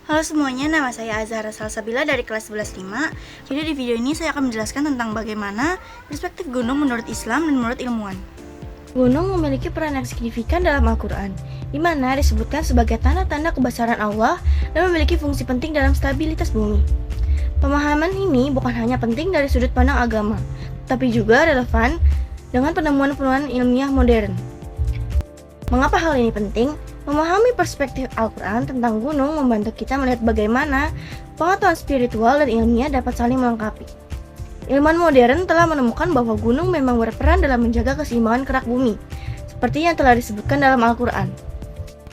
Halo semuanya, nama saya Azhara Salsabila dari kelas 11-5. Jadi di video ini saya akan menjelaskan tentang bagaimana perspektif gunung menurut Islam dan menurut ilmuwan. Gunung memiliki peran yang signifikan dalam Al-Quran, di mana disebutkan sebagai tanda-tanda kebesaran Allah dan memiliki fungsi penting dalam stabilitas bumi. Pemahaman ini bukan hanya penting dari sudut pandang agama, tapi juga relevan dengan penemuan-penemuan ilmiah modern. Mengapa hal ini penting? Memahami perspektif Al-Quran tentang gunung membantu kita melihat bagaimana pengetahuan spiritual dan ilmiah dapat saling melengkapi. Ilmuwan modern telah menemukan bahwa gunung memang berperan dalam menjaga keseimbangan kerak bumi, seperti yang telah disebutkan dalam Al-Quran.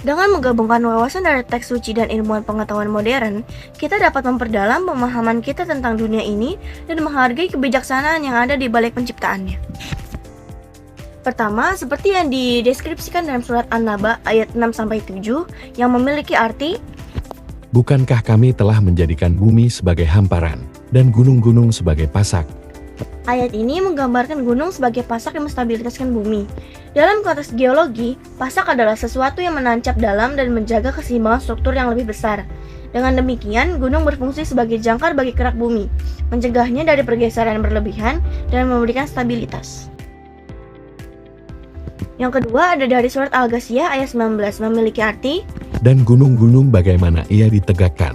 Dengan menggabungkan wawasan dari teks suci dan ilmuwan pengetahuan modern, kita dapat memperdalam pemahaman kita tentang dunia ini dan menghargai kebijaksanaan yang ada di balik penciptaannya. Pertama, seperti yang dideskripsikan dalam surat An-Naba ayat 6-7 yang memiliki arti, "Bukankah kami telah menjadikan bumi sebagai hamparan dan gunung-gunung sebagai pasak?" Ayat ini menggambarkan gunung sebagai pasak yang menstabilitaskan bumi. Dalam konteks geologi, pasak adalah sesuatu yang menancap dalam dan menjaga keseimbangan struktur yang lebih besar. Dengan demikian, gunung berfungsi sebagai jangkar bagi kerak bumi, mencegahnya dari pergeseran berlebihan dan memberikan stabilitas. Yang kedua ada dari surat Al-Ghasyiyah ayat 19 memiliki arti, "Dan gunung-gunung bagaimana ia ditegakkan."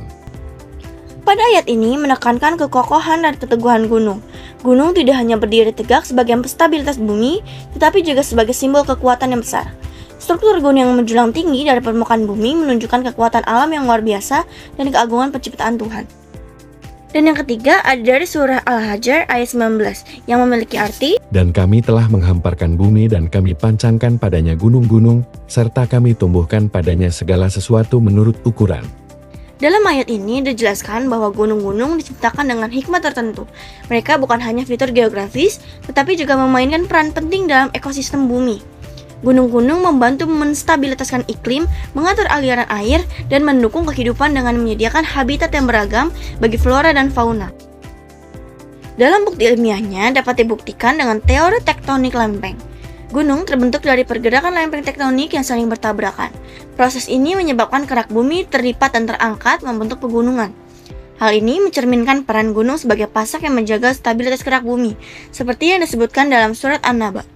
Pada ayat ini menekankan kekokohan dan keteguhan gunung. Gunung tidak hanya berdiri tegak sebagai stabilitas bumi, tetapi juga sebagai simbol kekuatan yang besar. Struktur gunung yang menjulang tinggi dari permukaan bumi menunjukkan kekuatan alam yang luar biasa dan keagungan penciptaan Tuhan. Dan yang ketiga ada dari surah Al-Hajr ayat 19 yang memiliki arti, "Dan kami telah menghamparkan bumi dan kami pancangkan padanya gunung-gunung, serta kami tumbuhkan padanya segala sesuatu menurut ukuran." Dalam ayat ini dijelaskan bahwa gunung-gunung diciptakan dengan hikmah tertentu. Mereka bukan hanya fitur geografis, tetapi juga memainkan peran penting dalam ekosistem bumi. Gunung-gunung membantu menstabilitaskan iklim, mengatur aliran air, dan mendukung kehidupan dengan menyediakan habitat yang beragam bagi flora dan fauna. Dalam bukti ilmiahnya dapat dibuktikan dengan teori tektonik lempeng. Gunung terbentuk dari pergerakan lempeng tektonik yang saling bertabrakan. Proses ini menyebabkan kerak bumi terlipat dan terangkat membentuk pegunungan. Hal ini mencerminkan peran gunung sebagai pasak yang menjaga stabilitas kerak bumi, seperti yang disebutkan dalam surat An-Naba.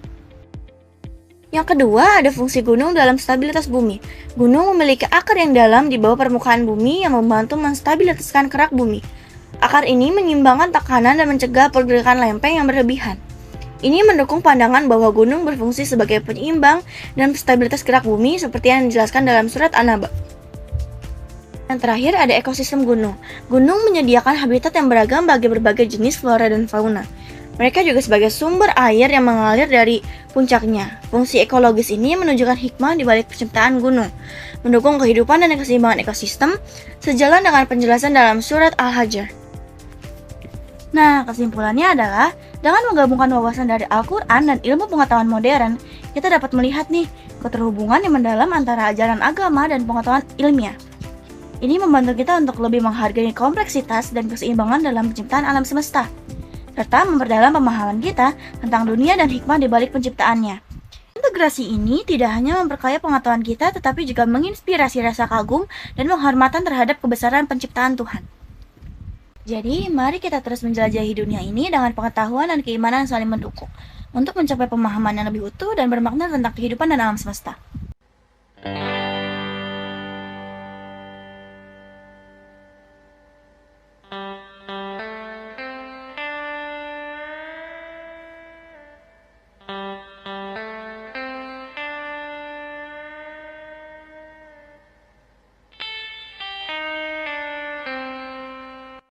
Yang kedua, ada fungsi gunung dalam stabilitas bumi. Gunung memiliki akar yang dalam di bawah permukaan bumi yang membantu menstabilitaskan kerak bumi. Akar ini menyeimbangkan tekanan dan mencegah pergerakan lempeng yang berlebihan. Ini mendukung pandangan bahwa gunung berfungsi sebagai penyeimbang dan stabilitas kerak bumi seperti yang dijelaskan dalam surat An-Naba. Yang terakhir ada ekosistem gunung. Gunung menyediakan habitat yang beragam bagi berbagai jenis flora dan fauna. Mereka juga sebagai sumber air yang mengalir dari puncaknya. Fungsi ekologis ini menunjukkan hikmah di balik penciptaan gunung, mendukung kehidupan dan keseimbangan ekosistem, sejalan dengan penjelasan dalam surat Al-Hajr. Nah, kesimpulannya adalah, dengan menggabungkan wawasan dari Al-Quran dan ilmu pengetahuan modern, kita dapat melihat nih, keterhubungan yang mendalam antara ajaran agama dan pengetahuan ilmiah. Ini membantu kita untuk lebih menghargai kompleksitas dan keseimbangan dalam penciptaan alam semesta, serta memperdalam pemahaman kita tentang dunia dan hikmah di balik penciptaannya. Integrasi ini tidak hanya memperkaya pengetahuan kita, tetapi juga menginspirasi rasa kagum dan penghormatan terhadap kebesaran penciptaan Tuhan. Jadi, mari kita terus menjelajahi dunia ini dengan pengetahuan dan keimanan yang saling mendukung, untuk mencapai pemahaman yang lebih utuh dan bermakna tentang kehidupan dan alam semesta.